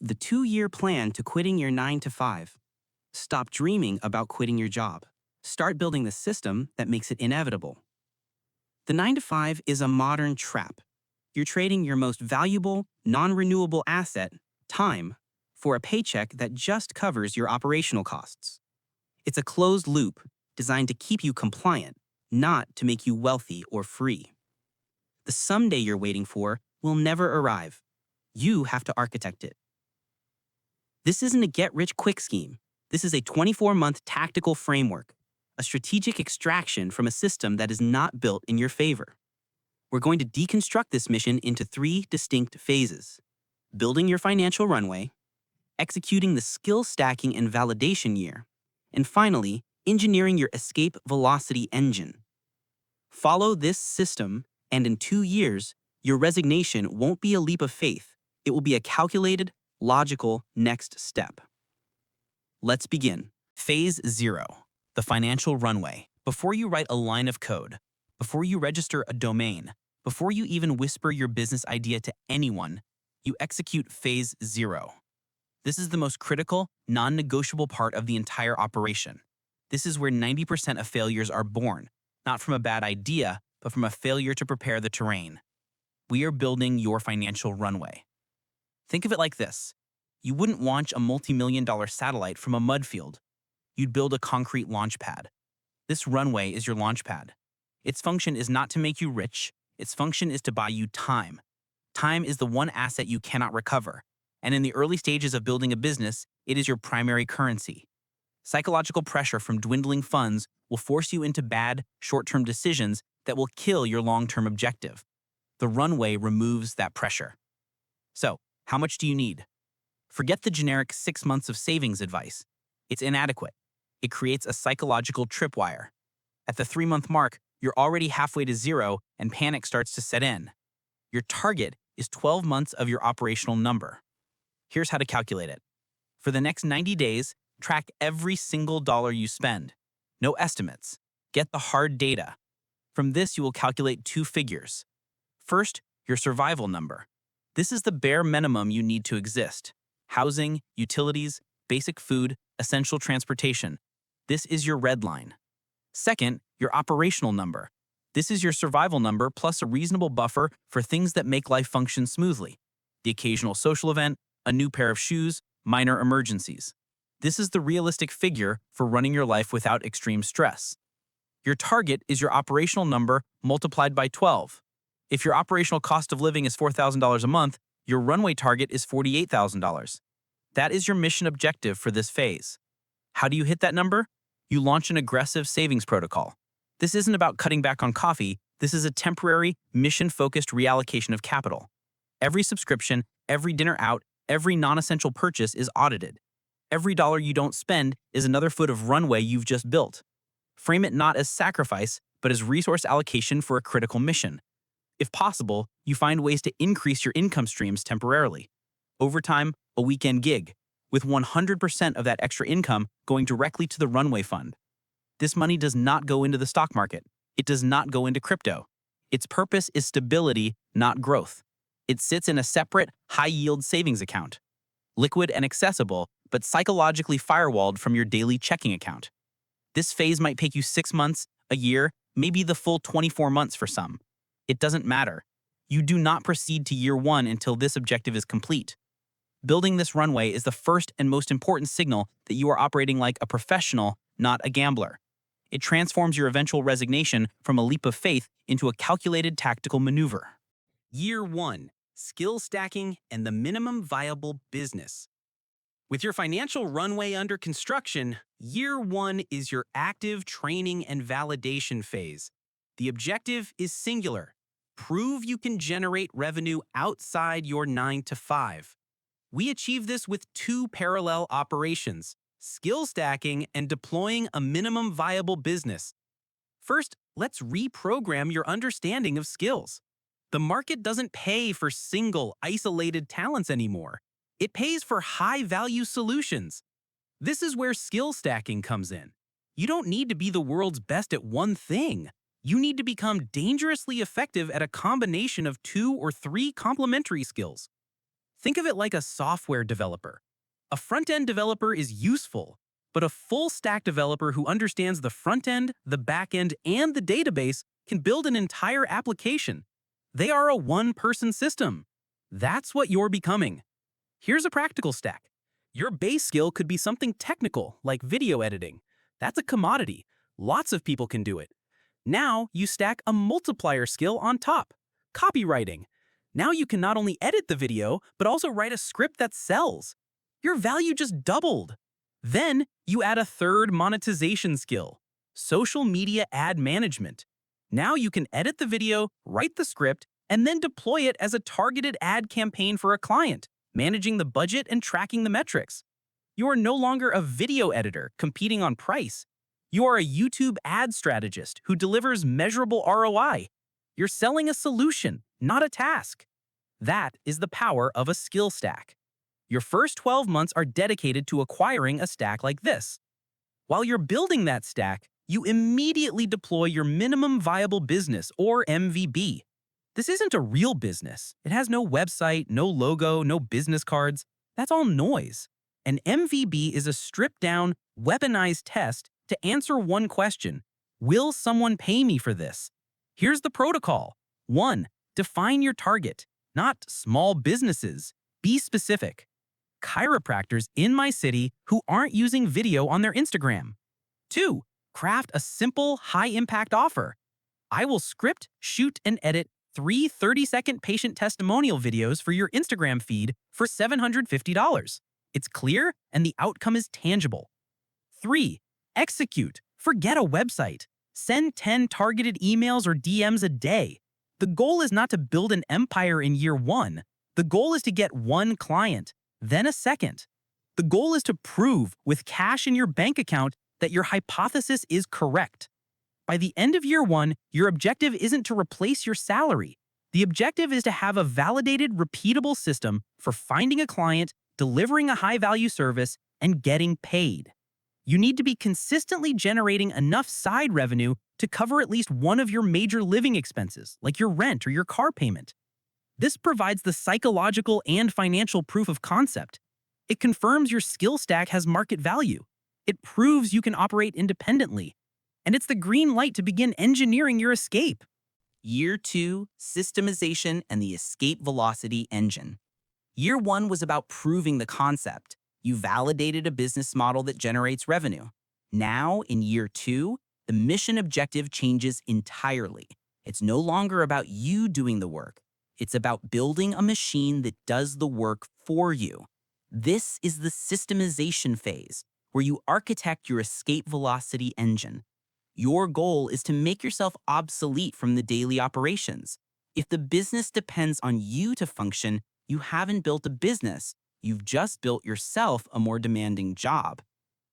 The 2-year plan to quitting your 9 to 5. Stop dreaming about quitting your job. Start building the system that makes it inevitable. The 9 to 5 is a modern trap. You're trading your most valuable, non-renewable asset, time, for a paycheck that just covers your operational costs. It's a closed loop designed to keep you compliant, not to make you wealthy or free. The someday you're waiting for will never arrive. You have to architect it. This isn't a get-rich-quick scheme. This is a 24-month tactical framework, a strategic extraction from a system that is not built in your favor. We're going to deconstruct this mission into 3 distinct phases: building your financial runway, executing the skill stacking and validation year, and finally, engineering your escape velocity engine. Follow this system, and in 2 years, your resignation won't be a leap of faith. It will be a calculated, logical next step. Let's begin. Phase 0, the financial runway. Before you write a line of code, before you register a domain, before you even whisper your business idea to anyone, you execute Phase 0. This is the most critical, non-negotiable part of the entire operation. This is where 90% of failures are born, not from a bad idea, but from a failure to prepare the terrain. We are building your financial runway. Think of it like this. You wouldn't launch a multi-million-dollar satellite from a mud field. You'd build a concrete launch pad. This runway is your launch pad. Its function is not to make you rich. Its function is to buy you time. Time is the one asset you cannot recover. And in the early stages of building a business, it is your primary currency. Psychological pressure from dwindling funds will force you into bad, short-term decisions that will kill your long-term objective. The runway removes that pressure. So, how much do you need? Forget the generic 6 months of savings advice. It's inadequate. It creates a psychological tripwire. At the 3-month mark, you're already halfway to zero and panic starts to set in. Your target is 12 months of your operational number. Here's how to calculate it. For the next 90 days, track every single dollar you spend. No estimates. Get the hard data. From this, you will calculate 2 figures. First, your survival number. This is the bare minimum you need to exist. Housing, utilities, basic food, essential transportation. This is your red line. Second, your operational number. This is your survival number plus a reasonable buffer for things that make life function smoothly. The occasional social event, a new pair of shoes, minor emergencies. This is the realistic figure for running your life without extreme stress. Your target is your operational number multiplied by 12. If your operational cost of living is $4,000 a month, your runway target is $48,000. That is your mission objective for this phase. How do you hit that number? You launch an aggressive savings protocol. This isn't about cutting back on coffee. This is a temporary, mission-focused reallocation of capital. Every subscription, every dinner out, every non-essential purchase is audited. Every dollar you don't spend is another foot of runway you've just built. Frame it not as sacrifice, but as resource allocation for a critical mission. If possible, you find ways to increase your income streams temporarily. Overtime, a weekend gig, with 100% of that extra income going directly to the runway fund. This money does not go into the stock market. It does not go into crypto. Its purpose is stability, not growth. It sits in a separate, high-yield savings account. Liquid and accessible, but psychologically firewalled from your daily checking account. This phase might take you 6 months, a year, maybe the full 24 months for some. It doesn't matter. You do not proceed to year 1 until this objective is complete. Building this runway is the first and most important signal that you are operating like a professional, not a gambler. It transforms your eventual resignation from a leap of faith into a calculated tactical maneuver. Year 1, skill stacking and the minimum viable business. With your financial runway under construction, year 1 is your active training and validation phase. The objective is singular. Prove you can generate revenue outside your 9 to 5. We achieve this with 2 parallel operations: skill stacking and deploying a minimum viable business. First, let's reprogram your understanding of skills. The market doesn't pay for single, isolated talents anymore. It pays for high-value solutions. This is where skill stacking comes in. You don't need to be the world's best at one thing. You need to become dangerously effective at a combination of 2 or 3 complementary skills. Think of it like a software developer. A front-end developer is useful, but a full-stack developer who understands the front end, the back end, and the database can build an entire application. They are a one-person system. That's what you're becoming. Here's a practical stack. Your base skill could be something technical, like video editing. That's a commodity. Lots of people can do it. Now you stack a multiplier skill on top. Copywriting. Now you can not only edit the video, but also write a script that sells. Your value just doubled. Then you add a third monetization skill. Social media ad management. Now you can edit the video, write the script, and then deploy it as a targeted ad campaign for a client, managing the budget and tracking the metrics. You are no longer a video editor competing on price. You are a YouTube ad strategist who delivers measurable ROI. You're selling a solution, not a task. That is the power of a skill stack. Your first 12 months are dedicated to acquiring a stack like this. While you're building that stack, you immediately deploy your minimum viable business, or MVB. This isn't a real business. It has no website, no logo, no business cards. That's all noise. An MVB is a stripped-down, weaponized test to answer one question: will someone pay me for this? Here's the protocol. 1. Define your target, not small businesses. Be specific. Chiropractors in my city who aren't using video on their Instagram. 2. Craft a simple, high-impact offer. I will script, shoot, and edit 3 30-second patient testimonial videos for your Instagram feed for $750. It's clear, and the outcome is tangible. 3. Execute. Forget a website. Send 10 targeted emails or DMs a day. The goal is not to build an empire in year 1. The goal is to get one client, then a second. The goal is to prove, with cash in your bank account, that your hypothesis is correct. By the end of year 1, your objective isn't to replace your salary. The objective is to have a validated, repeatable system for finding a client, delivering a high-value service, and getting paid. You need to be consistently generating enough side revenue to cover at least one of your major living expenses, like your rent or your car payment. This provides the psychological and financial proof of concept. It confirms your skill stack has market value. It proves you can operate independently. And it's the green light to begin engineering your escape. Year 2, systemization and the escape velocity engine. Year 1 was about proving the concept. You validated a business model that generates revenue. Now, in year 2, the mission objective changes entirely. It's no longer about you doing the work. It's about building a machine that does the work for you. This is the systemization phase, where you architect your escape velocity engine. Your goal is to make yourself obsolete from the daily operations. If the business depends on you to function, you haven't built a business. You've just built yourself a more demanding job.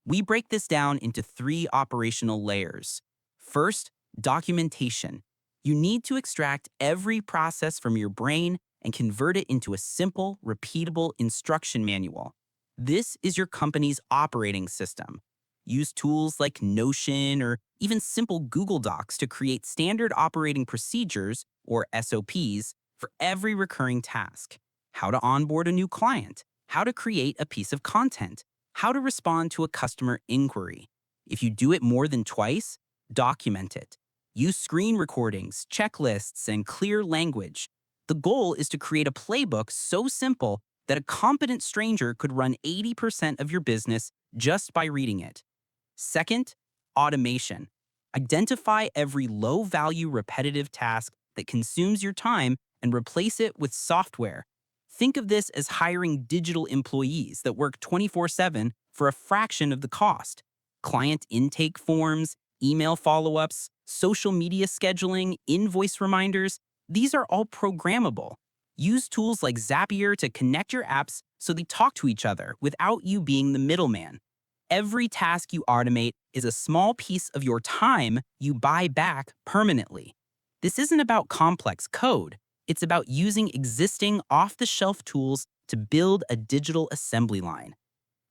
We break this down into 3 operational layers. First, documentation. You need to extract every process from your brain and convert it into a simple, repeatable instruction manual. This is your company's operating system. Use tools like Notion or even simple Google Docs to create standard operating procedures, or SOPs, for every recurring task. How to onboard a new client, how to create a piece of content, how to respond to a customer inquiry. If you do it more than twice, document it. Use screen recordings, checklists, and clear language. The goal is to create a playbook so simple that a competent stranger could run 80% of your business just by reading it. Second, automation. Identify every low-value, repetitive task that consumes your time and replace it with software. Think of this as hiring digital employees that work 24/7 for a fraction of the cost. Client intake forms, email follow-ups, social media scheduling, invoice reminders, these are all programmable. Use tools like Zapier to connect your apps so they talk to each other without you being the middleman. Every task you automate is a small piece of your time you buy back permanently. This isn't about complex code. It's about using existing off-the-shelf tools to build a digital assembly line.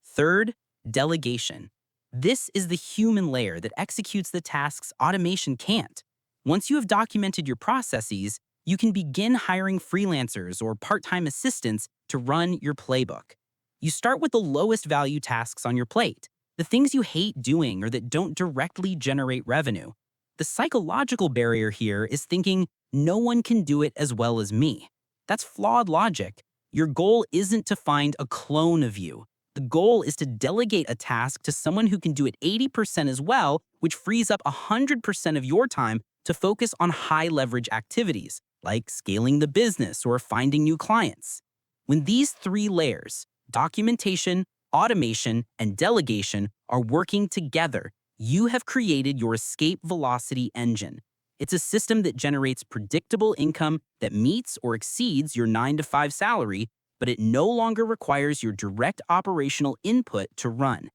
Third, delegation. This is the human layer that executes the tasks automation can't. Once you have documented your processes, you can begin hiring freelancers or part-time assistants to run your playbook. You start with the lowest value tasks on your plate, the things you hate doing or that don't directly generate revenue. The psychological barrier here is thinking, no one can do it as well as me. That's flawed logic. Your goal isn't to find a clone of you. The goal is to delegate a task to someone who can do it 80% as well, which frees up 100% of your time to focus on high leverage activities, like scaling the business or finding new clients. When these three layers, documentation, automation, and delegation, are working together, you have created your escape velocity engine. It's a system that generates predictable income that meets or exceeds your 9-to-5 salary, but it no longer requires your direct operational input to run.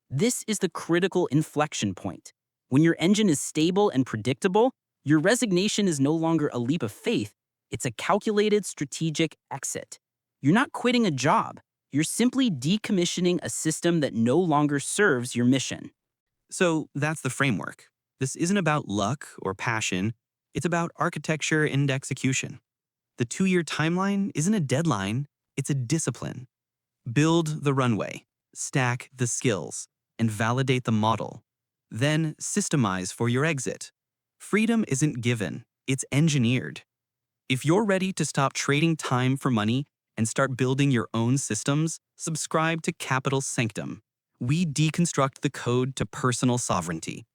This is the critical inflection point. When your engine is stable and predictable, your resignation is no longer a leap of faith, it's a calculated strategic exit. You're not quitting a job, you're simply decommissioning a system that no longer serves your mission. So that's the framework. This isn't about luck or passion, it's about architecture and execution. The 2-year timeline isn't a deadline, it's a discipline. Build the runway, stack the skills, and validate the model. Then systemize for your exit. Freedom isn't given, it's engineered. If you're ready to stop trading time for money and start building your own systems, subscribe to Capital Sanctum. We deconstruct the code to personal sovereignty.